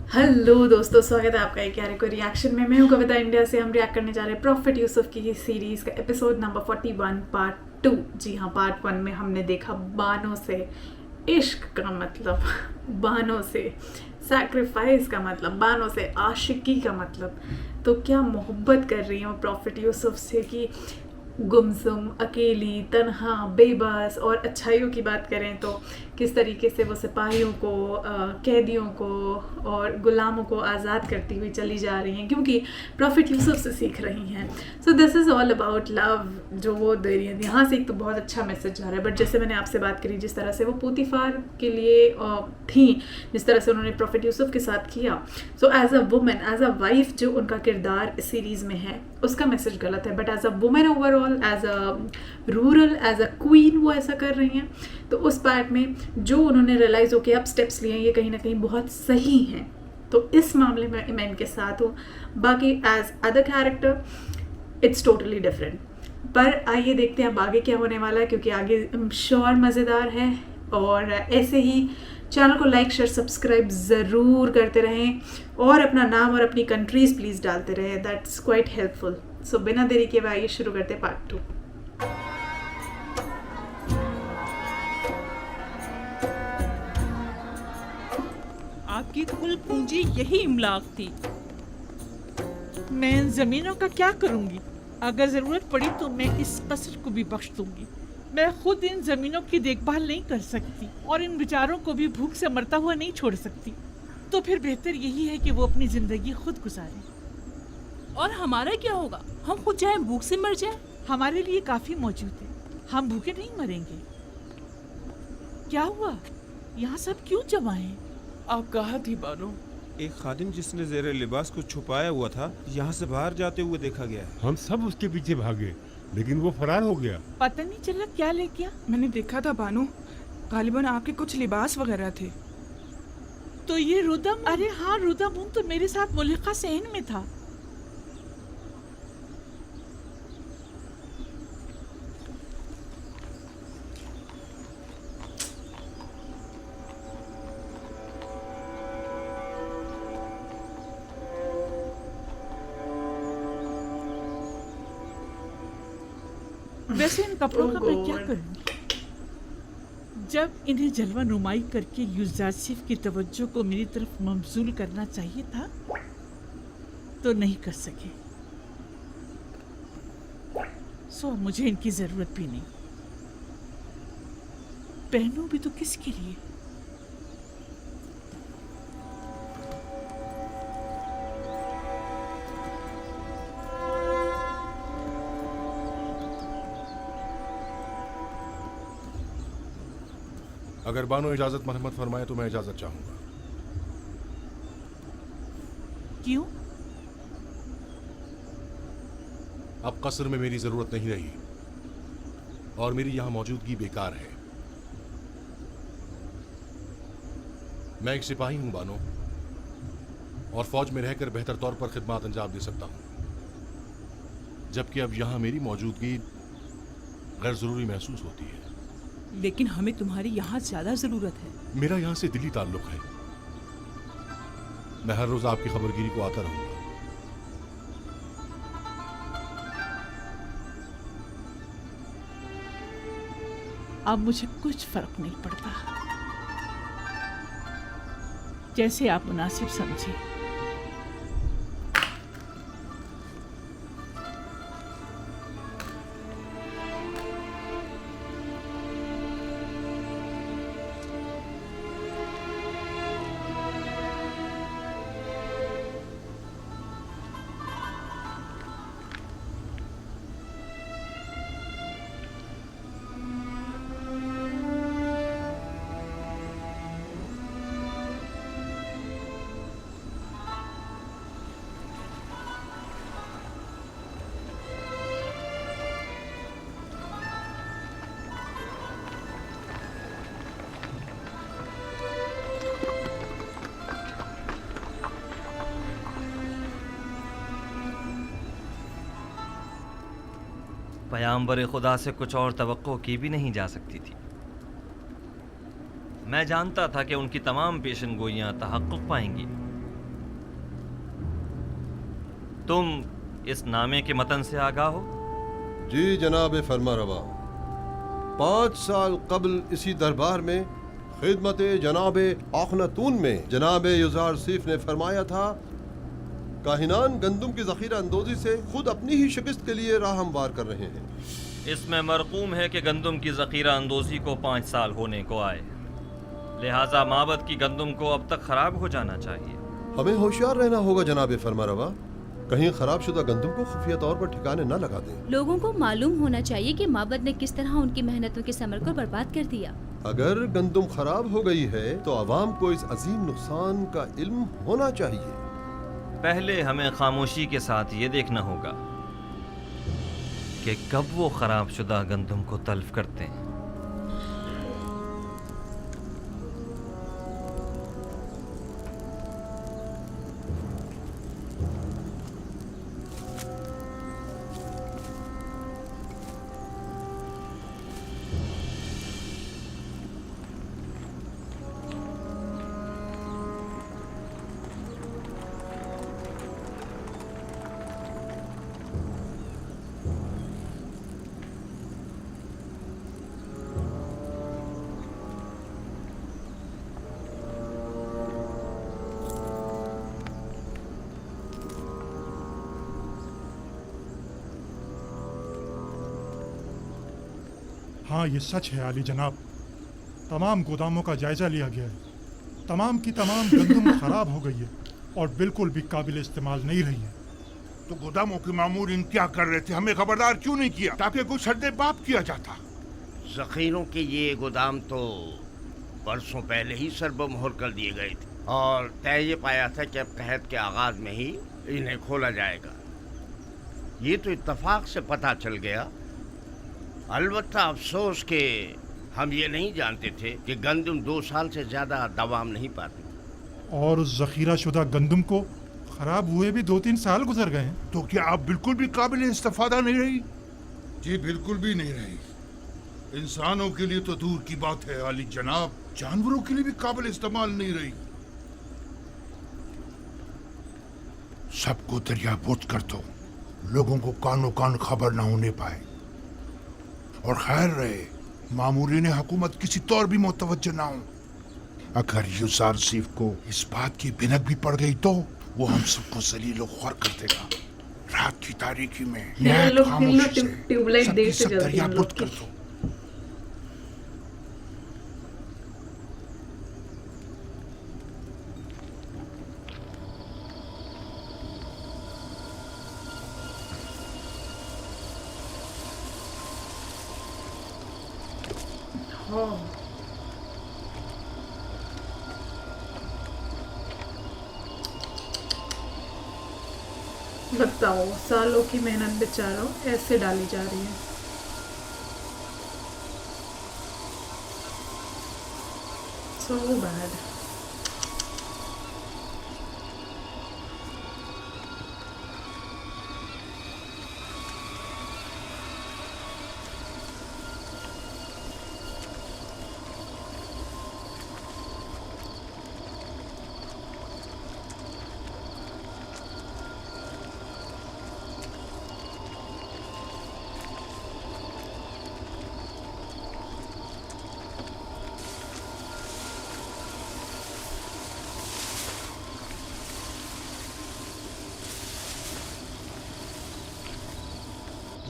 Hello दोस्तों, स्वागत है आपका एक यारे को रिएक्शन में। मैं हूं कविता इंडिया से। हम रिएक्ट करने जा रहे हैं प्रॉफिट यूसुफ की सीरीज़ का एपिसोड नंबर 41 पार्ट 2। जी हाँ, पार्ट 1 में हमने देखा बानों से इश्क का मतलब, बानों से सैक्रिफाइस का मतलब, बानों से आशिकी का मतलब। तो क्या मोहब्बत कर रही हैं प्रॉफिट यूसुफ से कि गुमसुम, अकेली, तन्हा, बेबस। और अच्छाइयों की बात करें तो किस तरीके से वो सिपाहियों को, कैदियों को और गुलामों को आज़ाद करती हुई चली जा रही हैं, क्योंकि प्रॉफिट यूसुफ से सीख रही हैं। So this is all about love जो वो दे रही हैं। यहाँ से एक तो बहुत अच्छा मैसेज जा रहा है। बट जैसे मैंने आपसे बात करी, जिस तरह से वो पोतीफार के लिए थी, जिस तरह से उन्होंने प्रॉफिट यूसुफ के साथ किया, so as a women, as a wife जो उनका किरदार इस सीरीज़ में है, उसका मैसेज गलत है। But as a women overall, as a rural, as a queen वो ऐसा कर रही हैं। तो उस पार्ट में जो उन्होंने रियलाइज़ हो के अब स्टेप्स लिए हैं, ये कहीं ना कहीं बहुत सही हैं। तो इस मामले में मैं इनके साथ हूँ। बाकी as other character it's totally different. पर आइए देखते हैं अब आगे क्या होने वाला है, क्योंकि आगे श्योर मज़ेदार है। और ऐसे ही चैनल को लाइक, शेयर, सब्सक्राइब ज़रूर करते रहें और अपना नाम और अपनी कंट्रीज़ प्लीज़ डालते रहें। That's quite helpful. सो बिना देरी के आइए शुरू करते हैं पार्ट 2। आपकी कुल पूंजी यही इमलाक थी। मैं इन जमीनों का क्या करूंगी? अगर जरूरत पड़ी तो मैं इस कसर को भी बख्श दूंगी। मैं खुद इन जमीनों की देखभाल नहीं कर सकती और इन बेचारों को भी भूख से मरता हुआ नहीं छोड़ सकती। तो फिर बेहतर यही है कि वो अपनी जिंदगी खुद गुजारें। और हमारा क्या होगा? हम खुद चाहे भूख से मर जाएं। हमारे लिए काफी मौजूद है, हम भूखे नहीं मरेंगे। क्या हुआ? यहाँ सब क्यों जमा है? आप कहाँ थी बानो? एक खादिम जिसने ज़ेरे लिबास को छुपाया हुआ था, यहाँ से बाहर जाते हुए देखा गया है। हम सब उसके पीछे भागे, लेकिन वो फरार हो गया। पता नहीं चला क्या ले गया। मैंने देखा था बानो, गालिबन आपके कुछ लिबास वगैरह थे। तो ये रुदम, अरे हाँ, रुदम तो मेरे साथ मुल्का सहन में था। वैसे इन कपड़ों का मैं क्या करूं? जब इन्हें जलवा नुमाई करके यूजासिफ की तवज्जो को मेरी तरफ मबजूल करना चाहिए था, तो नहीं कर सके। सो मुझे इनकी जरूरत भी नहीं। पहनूं भी तो किसके लिए? अगर बानो इजाजत मरहमत फरमाए तो मैं इजाजत चाहूंगा। क्यों? अब कसर में मेरी जरूरत नहीं रही और मेरी यहां मौजूदगी बेकार है। मैं एक सिपाही हूं बानो, और फौज में रहकर बेहतर तौर पर खिदमत अंजाम दे सकता हूं, जबकि अब यहां मेरी मौजूदगी गैर जरूरी महसूस होती है। लेकिन हमें तुम्हारी यहाँ ज्यादा जरूरत है। मेरा यहां से दिली ताल्लुक है। मैं हर रोज आपकी खबरगिरी को आता रहूंगा। अब मुझे कुछ फर्क नहीं पड़ता, जैसे आप मुनासिब समझे। पैगंबर खुदा से कुछ और तवक्को की भी नहीं जा सकती थी। मैं जानता था कि उनकी तमाम पेशन गोइयाँ तहक़्क़ुक़ पाएंगी, تم اس نامے کے متن سے آگاہ ہو؟ جی جناب فرما روا، 5 سال قبل اسی دربار میں خدمت جناب آخناتون میں جناب یزار سیف نے فرمایا تھا کاہنان گندم کی ذخیرہ اندوزی سے خود اپنی ہی شکست کے لیے راہ ہموار کر رہے ہیں۔ اس میں مرقوم ہے کہ گندم کی ذخیرہ اندوزی کو 5 سال ہونے کو آئے، لہٰذا معبد کی گندم کو اب تک خراب ہو جانا چاہیے۔ ہمیں ہوشیار رہنا ہوگا جناب فرما روا، کہیں خراب شدہ گندم کو خفیہ طور پر ٹھکانے نہ لگا دیں۔ لوگوں کو معلوم ہونا چاہیے کہ معبد نے کس طرح ان کی محنتوں کے ثمر کو برباد کر دیا۔ اگر گندم خراب ہو گئی ہے تو عوام کو اس عظیم نقصان کا علم ہونا چاہیے۔ پہلے ہمیں خاموشی کے ساتھ یہ دیکھنا ہوگا کہ کب وہ خراب شدہ گندم کو تلف کرتے ہیں۔ ہاں یہ سچ ہے عالی جناب، تمام گوداموں کا جائزہ لیا گیا ہے، تمام کی تمام گندم خراب ہو گئی ہے اور بالکل بھی قابل استعمال نہیں رہی ہے۔ تو گوداموں کے مامورین کیا کر رہے تھے؟ ہمیں خبردار کیوں نہیں کیا تاکہ کچھ سرد باب کیا جاتا؟ ذخیروں کے یہ گودام تو برسوں پہلے ہی سرب مہر کر دیے گئے تھے اور طے یہ پایا تھا کہ اب قحط کے آغاز میں ہی انہیں کھولا جائے گا۔ یہ تو اتفاق سے پتہ چل گیا، البتہ افسوس کہ ہم یہ نہیں جانتے تھے کہ گندم 2 سال سے زیادہ دوام نہیں پاتی۔ اور اس ذخیرہ شدہ گندم کو خراب ہوئے بھی 2-3 سال گزر گئے ہیں۔ تو کیا آپ بالکل بھی قابل استفادہ نہیں رہی؟ جی بالکل بھی نہیں رہی۔ انسانوں کے لیے تو دور کی بات ہے عالی جناب، جانوروں کے لیے بھی قابل استعمال نہیں رہی۔ سب کو دریا بوجھ کر دو، لوگوں کو کانوں کان خبر نہ ہونے پائے، اور خیر رہے مامورین حکومت کسی طور بھی متوجہ نہ ہوں۔ اگر یزار سیف کو اس بات کی بھنک بھی پڑ گئی تو وہ ہم سب کو ذلیل و خوار کر دے گا۔ رات کی تاریکی میں نہایت خاموشی سے سب کی سب دریا بوجھ کر دو۔ بتاؤ، سالوں کی محنت بیچاروں ایسے ڈالی جا رہی ہے۔ So bad.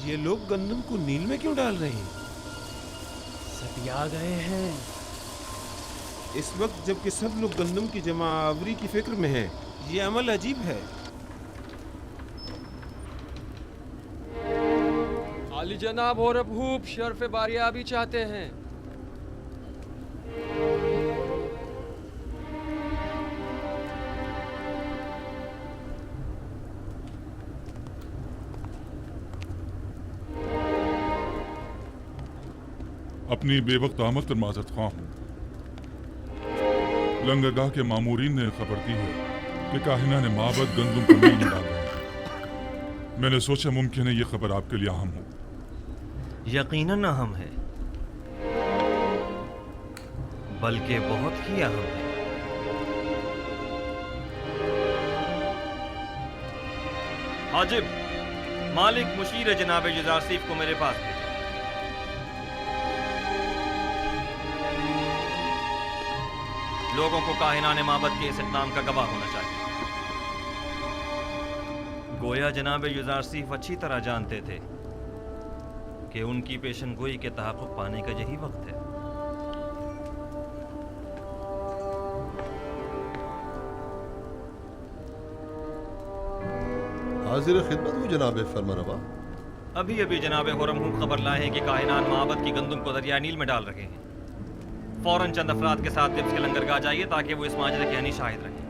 یہ لوگ گندم کو نیل میں کیوں ڈال رہے ہیں؟ سٹیا گئے ہیں اس وقت جبکہ سب لوگ گندم کی جمع آوری کی فکر میں ہیں۔ یہ عمل عجیب ہے۔ عالی جناب اور بھوپ شرف باریابی چاہتے ہیں۔ اپنی بے وقت آمد پر معذرت خواہ ہوں۔ لنگرگاہ کے مامورین نے خبر دی ہے کہ کاہنہ نے معبد گندم کو نیل میں ڈالا ہے۔ میں نے سوچا ممکن ہے یہ خبر آپ کے لیے اہم ہو۔ یقیناً اہم ہے، بلکہ بہت ہی اہم ہے۔ हाजिब, मालिक मुशीर जनाब युजारसीफ को मेरे पास भेजो। लोगों को काहिनान माबद के इस इक़दाम का गवाह होना चाहिए। गोया जनाब युजारसीफ अच्छी तरह जानते थे कि उनकी पेशनगोई के तहक़्क़ुक़ पाने का यही वक्त है। हाजिर खिदमत हूँ जनाब फरमारवा। अभी अभी जनाब हुरम खबर लाए हैं कि काहिनान माबद की गंदुम को दरिया नील में डाल रखे हैं। फौरन चंद अफराद के साथ तिब्स के लंगरगाह जाइए ताकि वो इस माजरे के हनी शाहिद रहें।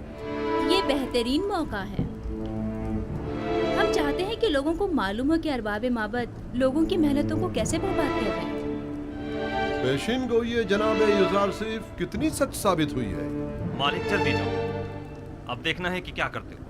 ये बेहतरीन मौका है। हम चाहते हैं कि लोगों को मालूम हो कि अरबाब माबद लोगों की मेहनतों को कैसे बर्बाद कर रहे हैं। पेशिन गोई जनाब युजारसीफ कितनी सच साबित हुई है। मालिक जल्दी जाओ, अब देखना है कि क्या करते हो।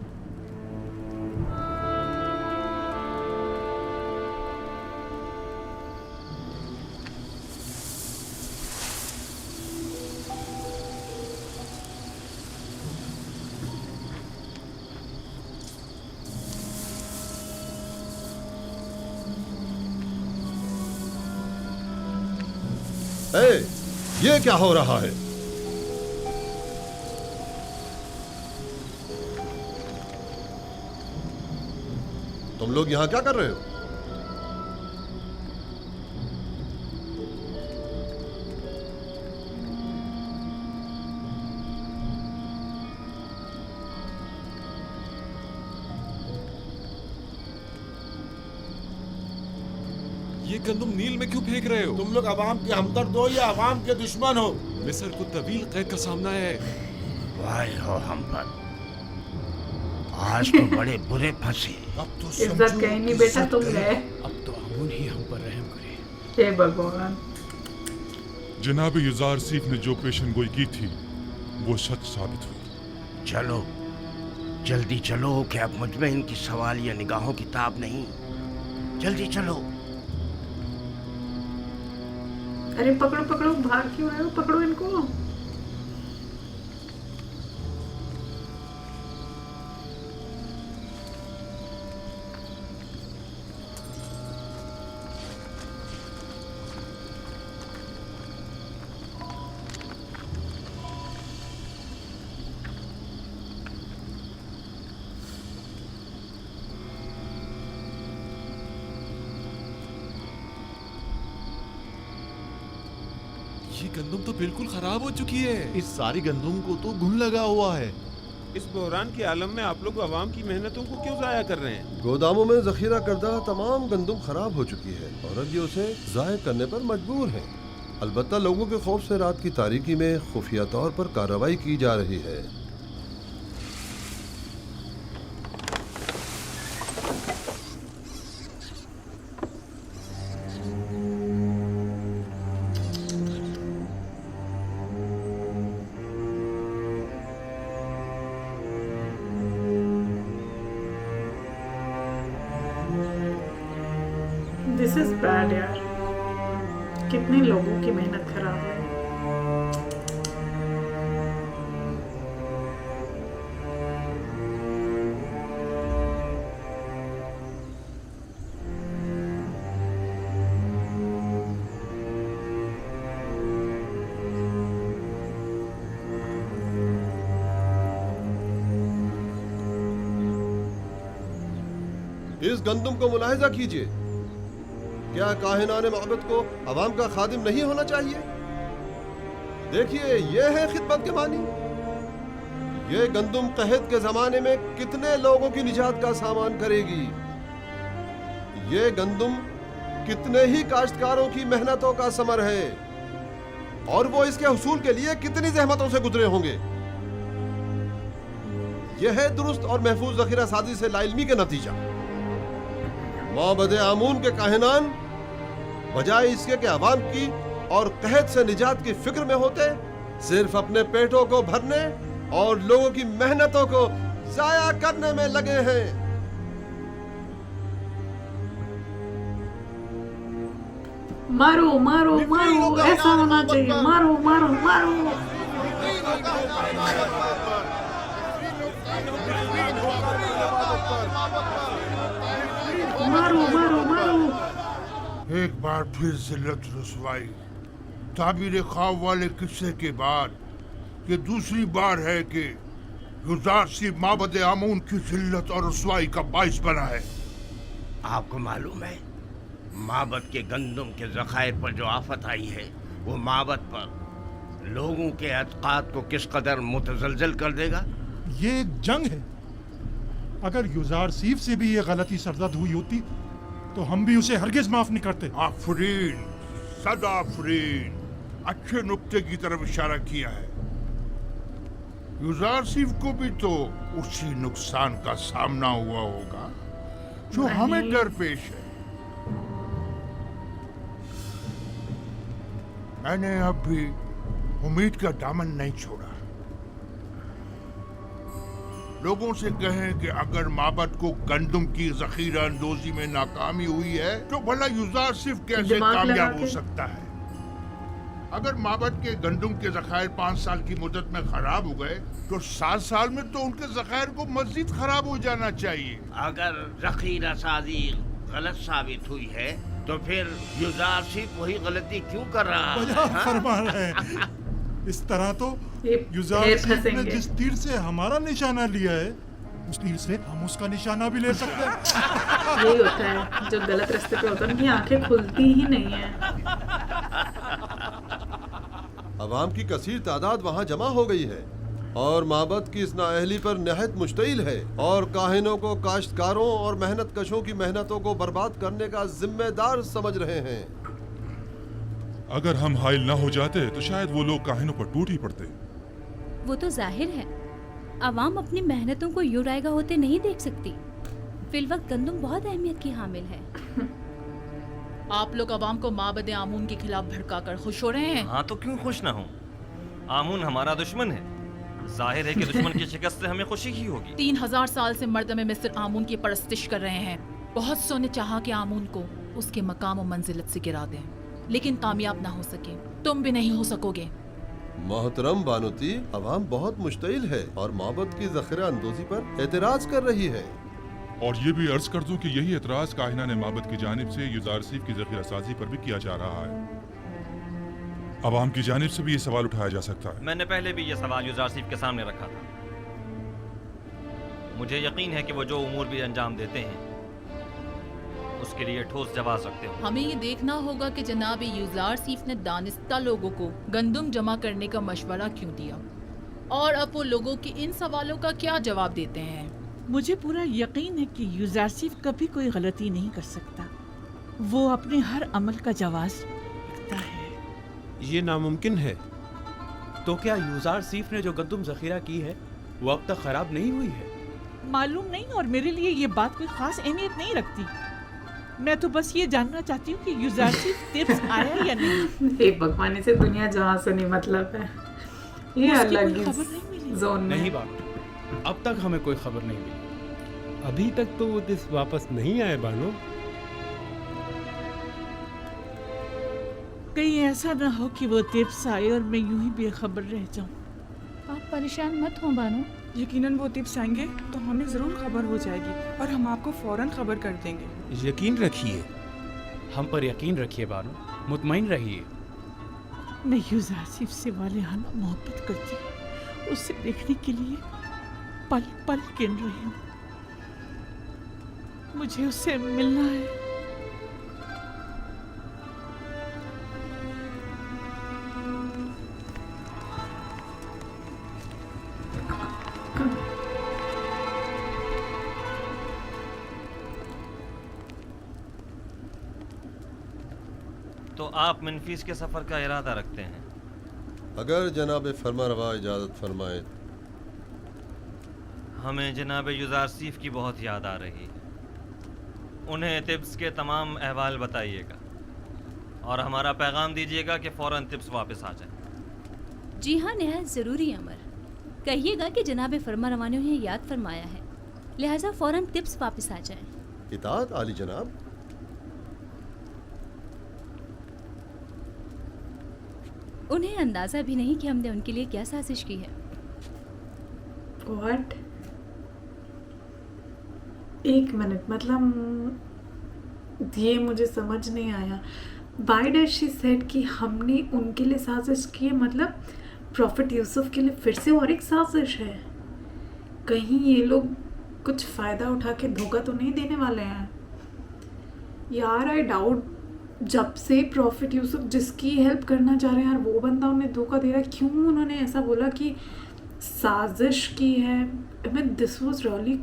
ये क्या हो रहा है? तुम लोग यहां क्या कर रहे हो? ये गंदुम नील में क्यों फेंक रहे हो? तुम लोग अवाम के हमदर्द हो या अवाम के दुश्मन हो? मिस्र को तवील कैद का सामना है। वाह हो हम पर, आज तो बड़े बुरे फंसे। अब तो इज्जत कहीं नहीं बेटा, तुम गए। अब तो अमून ही हम पर रहम करे। हे भगवान। जनाब युजारसीफ ने जो पेशन गोई की थी वो सच साबित हुई। चलो जल्दी चलो कि अब मुझ में इनकी सवाल या निगाहों की ताब नहीं। जल्दी चलो। अरे पकड़ो पकड़ो, भाग क्यों रहे हो? पकड़ो इनको। ये गंदुम तो बिल्कुल खराब हो चुकी है। इस सारी गंदुम को तो घुन लगा हुआ है। इस बहरान के आलम में आप लोग अवाम की मेहनतों को क्यों जाया कर रहे हैं? गोदामों में जखीरा करदा तमाम गंदुम खराब हो चुकी है और अब ये उसे जाहिर करने पर मजबूर हैं। अलबत्ता लोगों के खौफ से रात की तारीकी में खुफिया तौर पर कार्रवाई की जा रही है। दिस इज बैड यार, कितने लोगों की मेहनत खराब है। इस गंदुम को मुलाहिजा कीजिए। क्या काहिनाने माबद को अवाम का खादिम नहीं होना चाहिए? देखिए, ये है खिदमत के मानी। ये गंदुम कहत के जमाने में कितने लोगों की निजात का सामान करेगी। ये गंदुम कितने ही काश्तकारों की मेहनतों का समर है और वो इसके हुसूल के लिए कितनी जहमतों से गुजरे होंगे। यह है दुरुस्त और महफूज जखीरा साजी से लाइल्मी के नतीजा। माबद आमून के काहिनान बजाय इसके कि अवाम की और कहत से निजात की फिक्र में होते, सिर्फ अपने पेटों को भरने और लोगों की मेहनतों को जाया करने में लगे हैं। मारो मारो मारो, ऐसा होना चाहिए। मारो मारो मारो। मारो मारो मारो। एक बार फिर जिल्लत रसवाई, ताबीर ख्वाब वाले किस्से के बाद ये दूसरी बार है कि युजारसी माबद आमून की जिल्लत और रसवाई का बाइस बना है। आपको मालूम है माबद के गंदम के ज़खायर पर जो आफत आई है वो माबद पर लोगों के अतकाद को किस कदर मुतजलजल कर देगा। ये एक जंग है। अगर युजार सीफ से भी ये गलती सरजद हुई होती तो हम भी उसे हरगिज माफ नहीं करते। आफरीन, सदा आफरीन, अच्छे नुक्ते की तरफ इशारा किया है। युजार सीफ को भी तो उसी नुकसान का सामना हुआ होगा जो हमें दरपेश है। मैंने अब भी उम्मीद का दामन नहीं छोड़ा। लोगों से कहें कि अगर माबद को गंदम की जखीरा अंदोजी में नाकामी हुई है तो भला युजार सिर्फ कैसे कामयाब हो सकता है। अगर माबद के गंदम के जखायर 5 साल की मुद्दत में खराब हो गए तो 7 साल में तो उनके जखायर को मजीद खराब हो जाना चाहिए। अगर जखीरा साजी गलत साबित हुई है तो फिर युजार सिर्फ वही गलती क्यों कर रहा है? फरमा रहे हैं। इस तरह तो युजार सीफ ने जिस तीर से हमारा निशाना लिया है उस तीर से हम उसका निशाना भी ले सकते हैं। यही होता है जो गलत रास्ते पे होता है, उनकी आंखें खुलती ही नहीं है। अवाम की कसीर तादाद वहाँ जमा हो गई है और माबद की इस नाअहली पर नहायत मुश्तइल है और काहिनों को काश्तकारों और मेहनत कशों की मेहनतों को बर्बाद करने का जिम्मेदार समझ रहे हैं। अगर हम हाइल ना हो जाते तो शायद वो लोग काहिनों पर टूट ही पड़ते। वो तो जाहिर है अवाम अपनी मेहनतों को यूं रायगा होते नहीं देख सकती। फिलवक्त गंदम बहुत अहमियत की हामिल है। आप लोग अवाम को माबद आमून के खिलाफ भड़काकर खुश हो रहे हैं। हाँ तो क्यों खुश ना हो? आमून हमारा दुश्मन है। जाहिर है कि दुश्मन की शिकस्त से हमें खुशी ही होगी। 3000 साल से मर्दमे मिस्र आमून की परस्तिश कर रहे हैं। बहुत सौ ने चाहा कि आमून को उसके मकाम और मंजिलत से गिरा दें, लेकिन कामयाब ना हो सके। तुम भी नहीं हो सकोगे। मोहतरम बानुती, अवाम बहुत मुश्तइल है और माबद की ज़ख़ीरा अंदोज़ी पर एतराज कर रही है। और ये भी अर्ज कर दूं कि यही एतराज काहिना ने माबद की जानिब से युजार सीफ की ज़ख़ीरा साजी पर भी किया जा रहा है। अवाम की जानिब से भी ये सवाल उठाया जा सकता है। मैंने पहले भी ये सवाल युजार सीफ के सामने रखा था। मुझे यकीन है कि वो जो उमूर भी अंजाम देते हैं उसके लिए ठोस जवाब रखते हो। हमें ये देखना होगा कि जनाब युजार सीफ ने दानिस्ता लोगों को गंदम जमा करने का मशवरा क्यों दिया और अब वो लोगों के इन सवालों का क्या जवाब देते हैं। मुझे पूरा यकीन है कि युजार सीफ कभी कोई गलती नहीं कर सकता। वो अपने हर अमल का जवाब रखता है। ये नामुमकिन है। तो क्या युजार सीफ ने जो गंदम जखीरा की है वो अब तक खराब नहीं हुई है? मालूम नहीं, और मेरे लिए ये बात कोई खास अहमियत नहीं रखती। मैं तो बस ये जानना चाहती हूँ कि युजार सीफ टिप्स आया या नहीं। एक भगवान से दुनिया जहाँ से नहीं मतलब है। ये अलग ही जोन में। नहीं बात, अब तक हमें कोई खबर नहीं मिली। अभी तक तो वो दिस वापस नहीं आए बानो। कहीं ऐसा ना हो कि वो टिप्स आए और मैं यूं ही बेखबर रह जाऊं। आप परेशान मत हो बानो, यकीनन वो टिप्स आएंगे तो हमें ज़रूर खबर हो जाएगी और हम आपको फौरन खबर कर देंगे। यकीन रखिए। हम पर यकीन रखिए बानो, मुतमईन रहिए। मैं युजार सीफ से वालिहाना मोहब्बत करती हूँ। उसे देखने के लिए पल पल गिन रही हूँ। मुझे उससे मिलना है। तो आप मनफीस के सफ़र का इरादा रखते हैं? अगर जनाब फरमारवा इजाज़त फरमाए। हमें जनाब युजार सीफ की बहुत याद आ रही है। उन्हें तिब्स के तमाम अहवाल बताइएगा और हमारा पैगाम दीजिएगा कि फ़ौरन तिब्स वापस आ जाए। जी हाँ, नहायत ज़रूरी अमर। कहिएगा कि जनाब फरमारवा ने उन्हें याद फरमाया है, लिहाजा फ़ौरन तिब्स वापस आ जाए। इताअत आली जनाब। उन्हें अंदाजा भी नहीं कि हमने उनके लिए क्या साजिश की है। What? एक मिनट, मतलब ये मुझे समझ नहीं आया। वाई डज शी सेड कि हमने उनके लिए साजिश की है, मतलब प्रॉफिट यूसुफ के लिए फिर से और एक साजिश है? कहीं ये लोग कुछ फ़ायदा उठा के धोखा तो नहीं देने वाले हैं यार? I doubt. जब से प्रॉफिट यूसुफ जिसकी हेल्प करना चाह रहे हैं यार, वो बंदा उन्हें धोखा दे रहा है। क्यों उन्होंने ऐसा बोला कि साजिश की है? मैं दिस वॉज रियली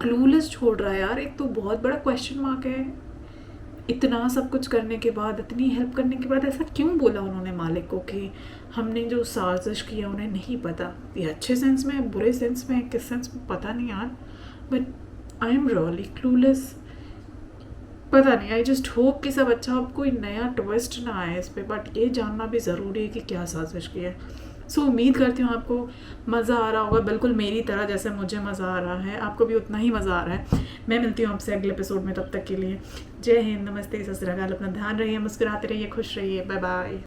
क्लूलेस छोड़ रहा है यार। एक तो बहुत बड़ा क्वेश्चन मार्क है, इतना सब कुछ करने के बाद, इतनी हेल्प करने के बाद ऐसा क्यों बोला उन्होंने मालिक को कि हमने जो साजिश किया उन्हें नहीं पता? ये अच्छे सेंस में, बुरे सेंस में, किस सेंस में पता नहीं यार, but I am really clueless. पता नहीं, आई जस्ट होप कि सब अच्छा, अब कोई नया ट्विस्ट ना आए इस पे, बट ये जानना भी ज़रूरी है कि क्या साजिश की है। सो उम्मीद करती हूँ आपको मज़ा आ रहा होगा, बिल्कुल मेरी तरह जैसे मुझे मज़ा आ रहा है, आपको भी उतना ही मज़ा आ रहा है। मैं मिलती हूँ आपसे अगले एपिसोड में, तब तक के लिए जय हिंद, नमस्ते, सत श्री अकाल। अपना ध्यान रहिए, मुस्कुराते रहिए, खुश रहिए, बाय बाय।